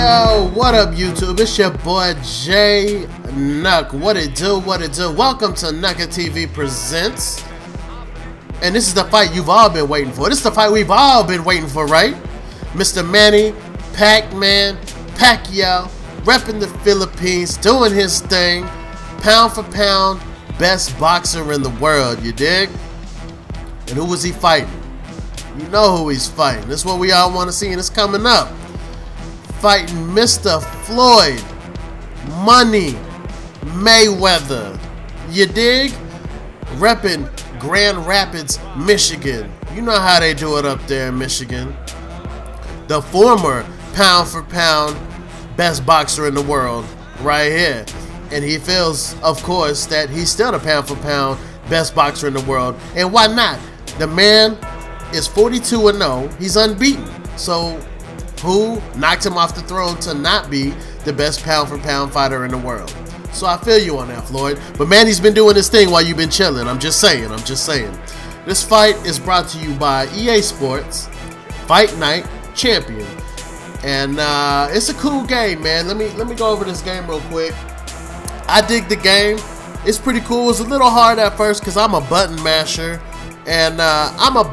Yo, what up YouTube? It's your boy JNuc. What it do, what it do? Welcome to NuckuhTV Presents. And this is the fight you've all been waiting for. This is the fight we've all been waiting for, right? Mr. Manny PACMAN Pacquiao repping the Philippines, doing his thing. Pound for pound, best boxer in the world, you dig? And who was he fighting? You know who he's fighting. That's what we all want to see, and it's coming up. Fighting Mr. Floyd Money Mayweather. You dig? Repping Grand Rapids, Michigan. You know how they do it up there in Michigan. The former pound for pound best boxer in the world right here. And he feels, of course, that he's still the pound for pound best boxer in the world. And why not? The man is 42-0. He's unbeaten. So who knocked him off the throne to not be the best pound for pound fighter in the world? So I feel you on that, Floyd. But Manny's been doing his thing while you've been chilling. I'm just saying. This fight is brought to you by EA Sports Fight Night Champion. And it's a cool game, man. Let me go over this game real quick. I dig the game. It's pretty cool. It was a little hard at first because I'm a button masher. And I'm a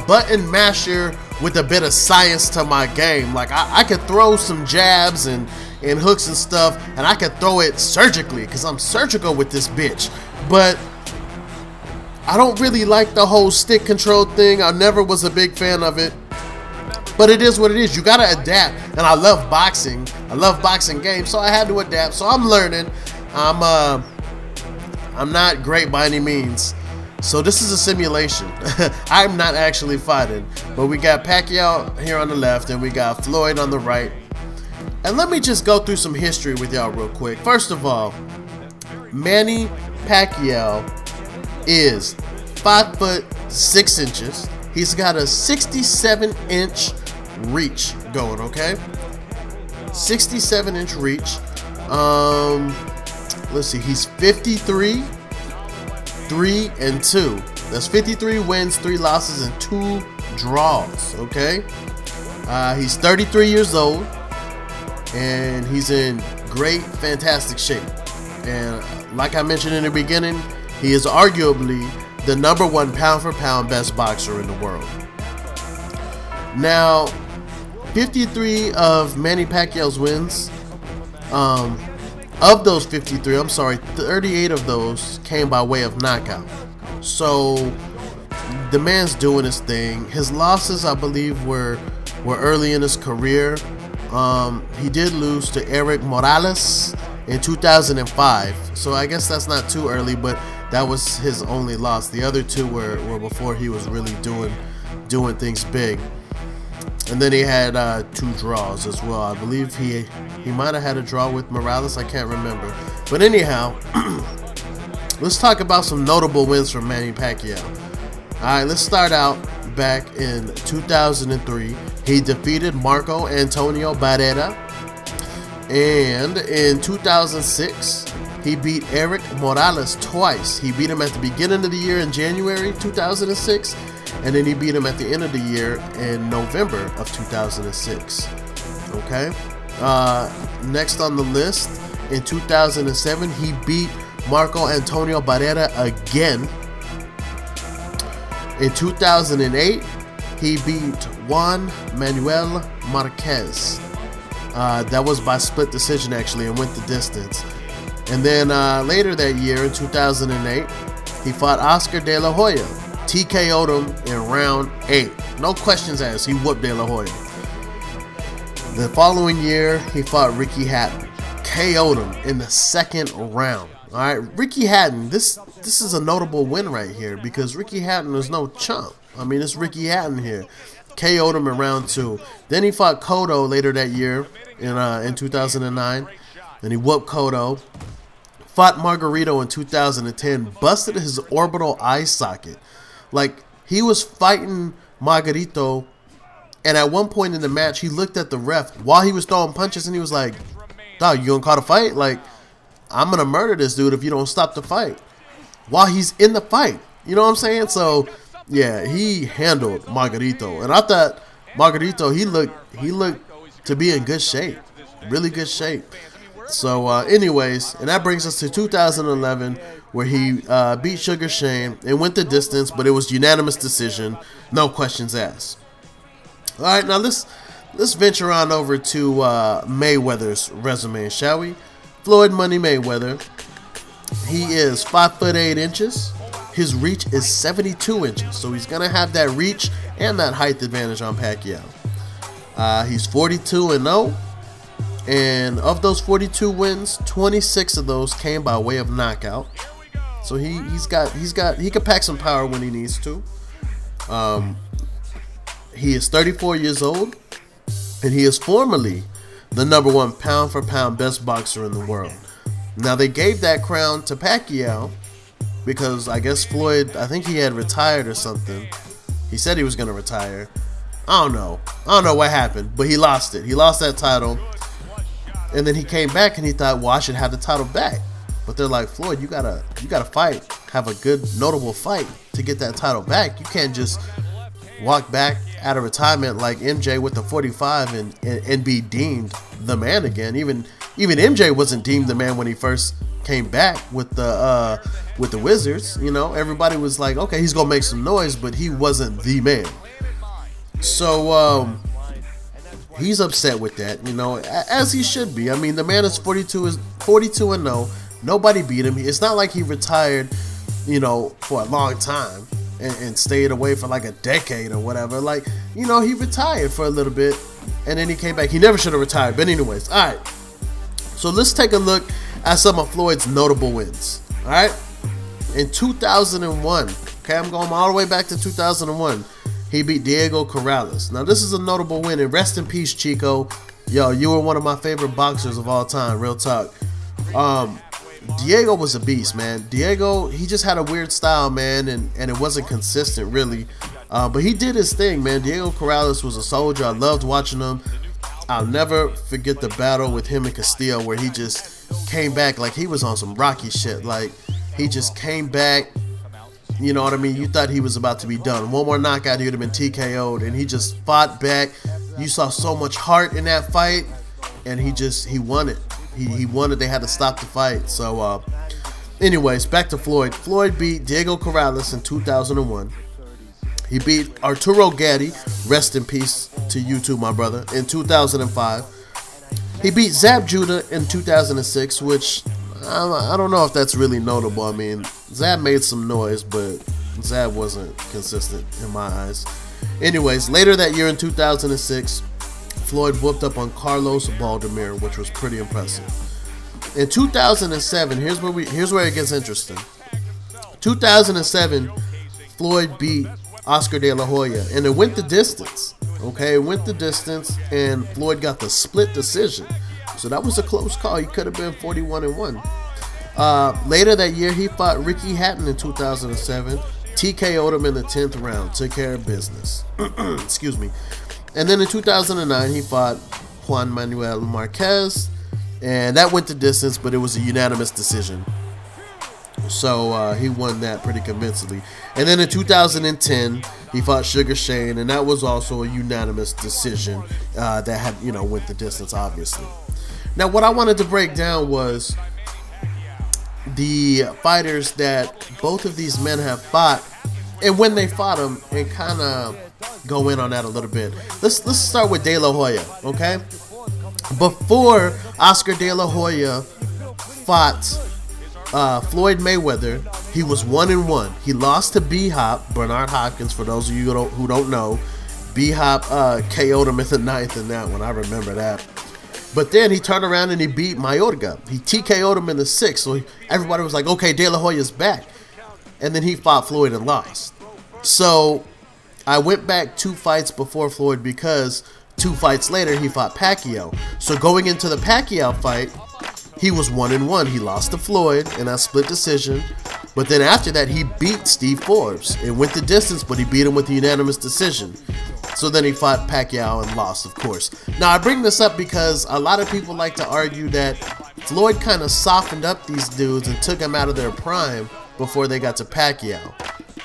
button masher with a bit of science to my game. Like I could throw some jabs and hooks and stuff, and I could throw it surgically because I'm surgical with this bitch. But I don't really like the whole stick control thing. I never was a big fan of it. But it is what it is. You gotta adapt. And I love boxing. I love boxing games, so I had to adapt. So I'm learning. I'm not great by any means. So this is a simulation. I'm not actually fighting. But we got Pacquiao here on the left and we got Floyd on the right. And let me just go through some history with y'all real quick. First of all, Manny Pacquiao is 5'6". He's got a 67-inch reach going, okay? 67-inch reach. Let's see, he's 53, 3-2. That's 53 wins, 3 losses, and 2 draws, okay? He's 33 years old, and he's in great, fantastic shape. And like I mentioned in the beginning, he is arguably the #1 pound for pound best boxer in the world. Now, 53 of Manny Pacquiao's wins, of those 53, I'm sorry, 38 of those came by way of knockout. So the man's doing his thing. His losses, I believe, were early in his career. He did lose to Erik Morales in 2005. So I guess that's not too early, but that was his only loss. The other 2 were before he was really doing things big. And then he had 2 draws as well. I believe he might have had a draw with Morales. I can't remember. But anyhow, let's talk about some notable wins from Manny Pacquiao. Alright, let's start out back in 2003. He defeated Marco Antonio Barrera. And in 2006, he beat Erik Morales twice. He beat him at the beginning of the year in January 2006. And then he beat him at the end of the year in November of 2006. Okay. Next on the list, in 2007, he beat Marco Antonio Barrera again. In 2008, he beat Juan Manuel Marquez. That was by split decision actually, and went the distance. And then later that year in 2008, he fought Oscar De La Hoya. TKO'd him in round 8. No questions asked. He whooped De La Hoya. The following year, he fought Ricky Hatton. KO'd him in the 2nd round. Alright, Ricky Hatton, this is a notable win right here because Ricky Hatton is no chump. I mean, it's Ricky Hatton here. KO'd him in round 2. Then he fought Cotto later that year in 2009. Then he whooped Cotto. Fought Margarito in 2010. Busted his orbital eye socket. Like, he was fighting Margarito, and at one point in the match, he looked at the ref while he was throwing punches, and he was like, dog, you gonna call the fight? Like, I'm gonna murder this dude if you don't stop the fight. While he's in the fight. You know what I'm saying? So, yeah, he handled Margarito. And I thought Margarito, he looked to be in good shape, really good shape. So anyways, and that brings us to 2011, where he beat Sugar Shane and went the distance, but it was unanimous decision, no questions asked. All right, now let's venture on over to Mayweather's resume, shall we? Floyd Money Mayweather. He is 5'8". His reach is 72 inches, so he's gonna have that reach and that height advantage on Pacquiao. He's 42-0, and of those 42 wins, 26 of those came by way of knockout. So he can pack some power when he needs to. He is 34 years old, and he is formerly the #1 pound-for-pound best boxer in the world. Now, they gave that crown to Pacquiao because I guess Floyd, I think he had retired or something. He said he was going to retire. I don't know what happened, but he lost it. He lost that title, and then he came back and he thought, well, I should have the title back. But they're like, Floyd, you gotta fight, have a good, notable fight to get that title back. You can't just walk back out of retirement like MJ with the 45 and be deemed the man again. Even MJ wasn't deemed the man when he first came back with the Wizards. You know, everybody was like, okay, he's gonna make some noise, but he wasn't the man. So he's upset with that, you know, as he should be. I mean, the man is 42-0. Nobody beat him. It's not like he retired, you know, for a long time and stayed away for like a decade or whatever. Like, you know, he retired for a little bit and then he came back. He never should have retired. But anyways, all right. So let's take a look at some of Floyd's notable wins. All right. In 2001, okay, I'm going all the way back to 2001. He beat Diego Corrales. Now, this is a notable win, and rest in peace, Chico. Yo, you were one of my favorite boxers of all time, real talk. Diego was a beast, man. Diego, he just had a weird style, man, and it wasn't consistent, really. But he did his thing, man. Diego Corrales was a soldier. I loved watching him. I'll never forget the battle with him and Castillo, where he just came back like he was on some Rocky shit. Like, he just came back. You know what I mean? You thought he was about to be done. One more knockout, he would have been TKO'd, and he just fought back. You saw so much heart in that fight, and he won it. He won it. They had to stop the fight. So, anyways, back to Floyd. Floyd beat Diego Corrales in 2001. He beat Arturo Gatti, rest in peace to you too, my brother, in 2005. He beat Zab Judah in 2006, which I don't know if that's really notable. I mean, Zab made some noise, but Zab wasn't consistent in my eyes. Anyways, later that year in 2006, Floyd whooped up on Carlos Baldomir, which was pretty impressive. In 2007, here's where it gets interesting. 2007, Floyd beat Oscar De La Hoya, and it went the distance. Okay, it went the distance, and Floyd got the split decision. So that was a close call. He could have been 41-1. Later that year, he fought Ricky Hatton in 2007. TKO'd him in the 10th round. Took care of business. Excuse me. And then in 2009, he fought Juan Manuel Marquez. And that went the distance, but it was a unanimous decision. So he won that pretty convincingly. And then in 2010, he fought Sugar Shane. And that was also a unanimous decision that had, you know, went the distance, obviously. Now, what I wanted to break down was the fighters that both of these men have fought, and when they fought them, and kind of go in on that a little bit. Let's start with De La Hoya, okay? Before Oscar De La Hoya fought Floyd Mayweather, he was 1-1. He lost to B-Hop, Bernard Hopkins, for those of you who don't know. B-Hop KO'd him in the 9th in that one. I remember that. But then he turned around and he beat Mayorga. He TKO'd him in the 6th. So everybody was like, okay, De La Hoya's back. And then he fought Floyd and lost. So I went back 2 fights before Floyd because 2 fights later he fought Pacquiao. So going into the Pacquiao fight, he was 1-1. He lost to Floyd in that split decision. But then after that, he beat Steve Forbes. It went the distance, but he beat him with a unanimous decision. So then he fought Pacquiao and lost, of course. Now, I bring this up because a lot of people like to argue that Floyd kind of softened up these dudes and took them out of their prime before they got to Pacquiao.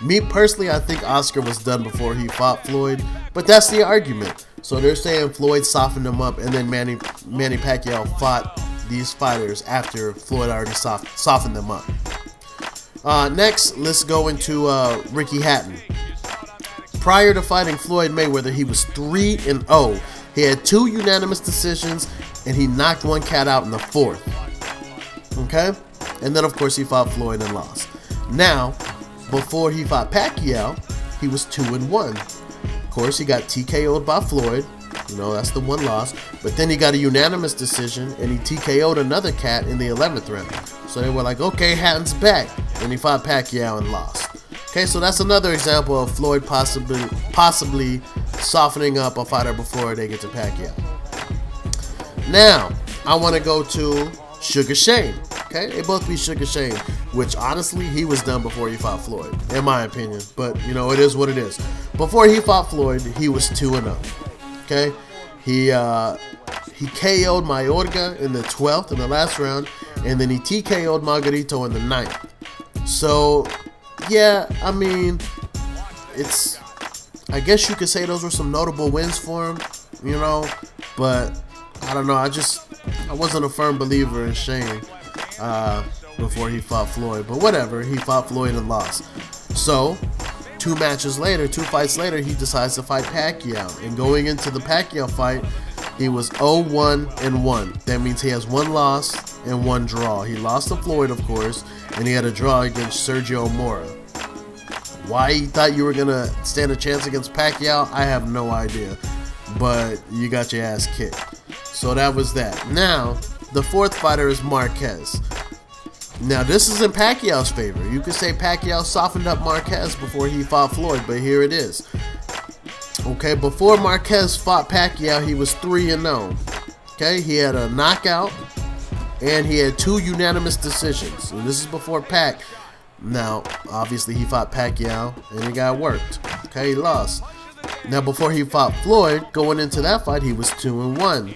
Me personally, I think Oscar was done before he fought Floyd, but that's the argument. So they're saying Floyd softened him up, and then Manny Pacquiao fought these fighters after Floyd already softened them up. Next, let's go into Ricky Hatton. Prior to fighting Floyd Mayweather, he was 3-0. He had 2 unanimous decisions, and he knocked one cat out in the 4th. Okay? And then, of course, he fought Floyd and lost. Now, before he fought Pacquiao, he was 2-1. Of course, he got TKO'd by Floyd. You know, that's the one loss. But then he got a unanimous decision, and he TKO'd another cat in the 11th round. So they were like, okay, Hatton's back. And he fought Pacquiao and lost. Okay, so that's another example of Floyd possibly softening up a fighter before they get to Pacquiao. Now, I want to go to Sugar Shane. Okay, they both beat Sugar Shane, which honestly, he was done before he fought Floyd, in my opinion. But, you know, it is what it is. Before he fought Floyd, he was 2-0. Okay, he KO'd Mayorga in the 12th, in the last round, and then he TKO'd Margarito in the 9th. So, yeah, I mean, I guess you could say those were some notable wins for him, you know, but I don't know, I wasn't a firm believer in Shane before he fought Floyd, but whatever, he fought Floyd and lost. So, 2 fights later, he decides to fight Pacquiao, and going into the Pacquiao fight, he was 0-1-1. That means he has 1 loss and 1 draw. He lost to Floyd, of course, and he had a draw against Sergio Mora. Why he thought you were going to stand a chance against Pacquiao, I have no idea. But you got your ass kicked. So that was that. Now, the 4th fighter is Marquez. Now, this is in Pacquiao's favor. You could say Pacquiao softened up Marquez before he fought Floyd, but here it is. Okay, before Marquez fought Pacquiao, he was 3-0. Okay, he had a knockout, and he had 2 unanimous decisions. And this is before Pac. Now, obviously, he fought Pacquiao, and he got worked. Okay, he lost. Now, before he fought Floyd, going into that fight, he was 2-1.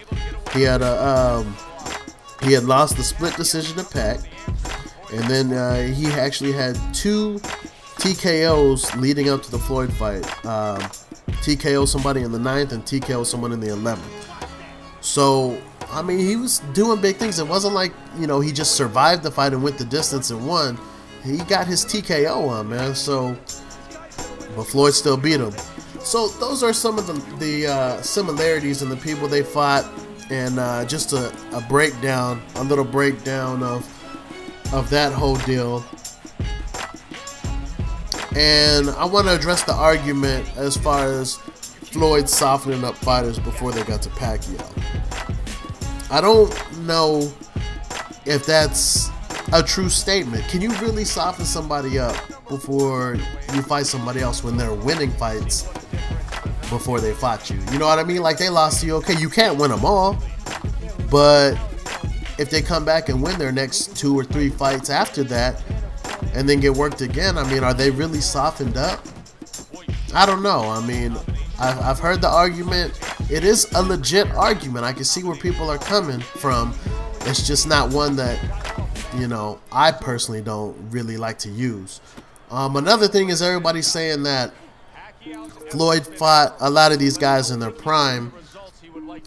He had lost the split decision to Pac, and then he actually had 2 TKOs leading up to the Floyd fight. TKO somebody in the 9th and TKO someone in the 11th. So, I mean, he was doing big things. It wasn't like, you know, he just survived the fight and went the distance and won. He got his TKO on, man. So, but Floyd still beat him. So those are some of the similarities in the people they fought, and just a little breakdown of that whole deal. And I want to address the argument as far as Floyd softening up fighters before they got to Pacquiao. I don't know if that's a true statement. Can you really soften somebody up before you fight somebody else when they're winning fights before they fought you? You know what I mean? Like, they lost to you. Okay, you can't win them all, but if they come back and win their next 2 or 3 fights after that and then get worked again, I mean, are they really softened up? I don't know. I mean, I've heard the argument. It is a legit argument. I can see where people are coming from. It's just not one that, you know, I personally don't really like to use. Another thing is everybody's saying that Floyd fought a lot of these guys in their prime,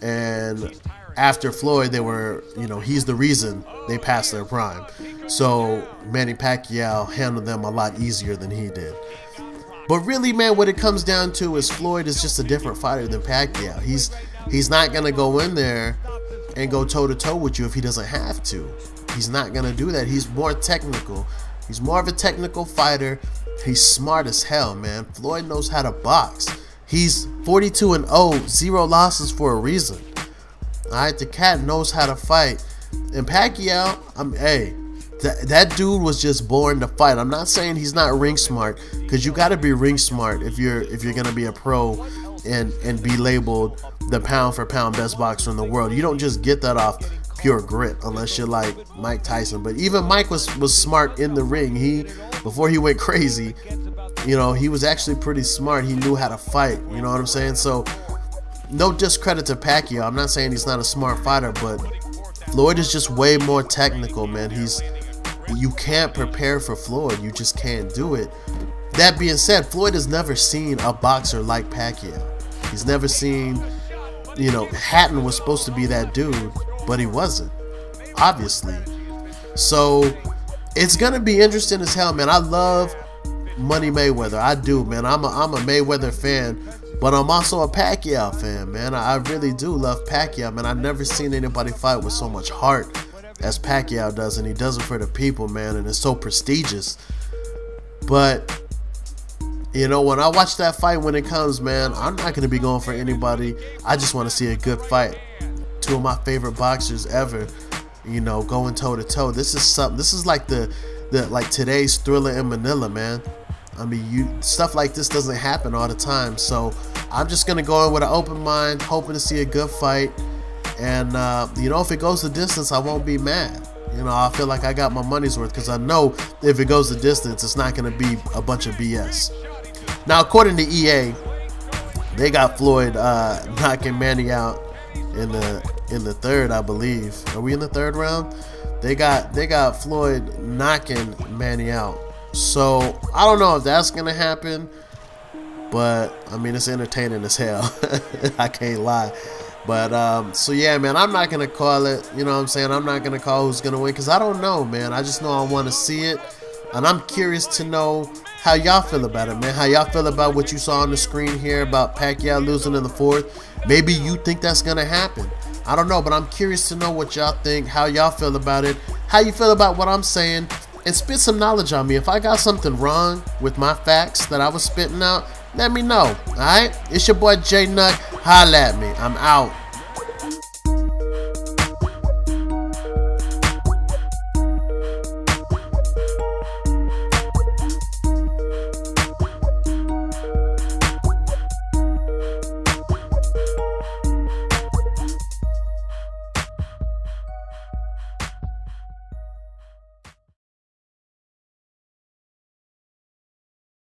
and after Floyd, they were, you know, he's the reason they passed their prime. So Manny Pacquiao handled them a lot easier than he did. But really, man, what it comes down to is Floyd is just a different fighter than Pacquiao. He's not gonna go in there and go toe-to-toe with you if he doesn't have to. He's not gonna do that. He's more technical. He's more of a technical fighter. He's smart as hell, man. Floyd knows how to box. He's 42-0, 0 losses for a reason. Alright, the cat knows how to fight. And Pacquiao, hey, that dude was just born to fight. I'm not saying he's not ring smart, because you got to be ring smart if you're gonna be a pro and be labeled the pound for pound best boxer in the world. You don't just get that off pure grit unless you're like Mike Tyson. But even Mike was smart in the ring. Before he went crazy, you know, he was actually pretty smart. He knew how to fight. You know what I'm saying? So no discredit to Pacquiao. I'm not saying he's not a smart fighter, but Floyd is just way more technical, man. You can't prepare for Floyd. You just can't do it. That being said, Floyd has never seen a boxer like Pacquiao. He's never seen you know, Hatton was supposed to be that dude, but he wasn't, obviously. So it's gonna be interesting as hell, man. I love Money Mayweather. I do, man. I'm a Mayweather fan, but I'm also a Pacquiao fan, man. I really do love Pacquiao, man. I've never seen anybody fight with so much heart as Pacquiao does, and he does it for the people, man, and it's so prestigious. But you know, when I watch that fight when it comes, man, I'm not gonna be going for anybody. I just want to see a good fight. Two of my favorite boxers ever, you know, going toe to toe. This is something. This is like the like today's Thriller in Manila, man. I mean, stuff like this doesn't happen all the time. So I'm just gonna go in with an open mind, hoping to see a good fight. And you know, if it goes the distance, I won't be mad. You know, I feel like I got my money's worth, because I know if it goes the distance, it's not gonna be a bunch of BS. Now, according to EA, they got Floyd knocking Manny out in the third, I believe. Are we in the third round? They got Floyd knocking Manny out. So I don't know if that's gonna happen, but I mean, it's entertaining as hell. I can't lie. But so yeah, man, I'm not gonna call it. You know what I'm saying? I'm not gonna call who's gonna win, because I don't know, man. I just know I want to see it, and I'm curious to know how y'all feel about it, man. How y'all feel about what you saw on the screen here about Pacquiao losing in the fourth? Maybe you think that's gonna happen. I don't know, but I'm curious to know what y'all think, how y'all feel about it, how you feel about what I'm saying, and spit some knowledge on me. If I got something wrong with my facts that I was spitting out, let me know. Alright? It's your boy JNuc. Holla at me. I'm out.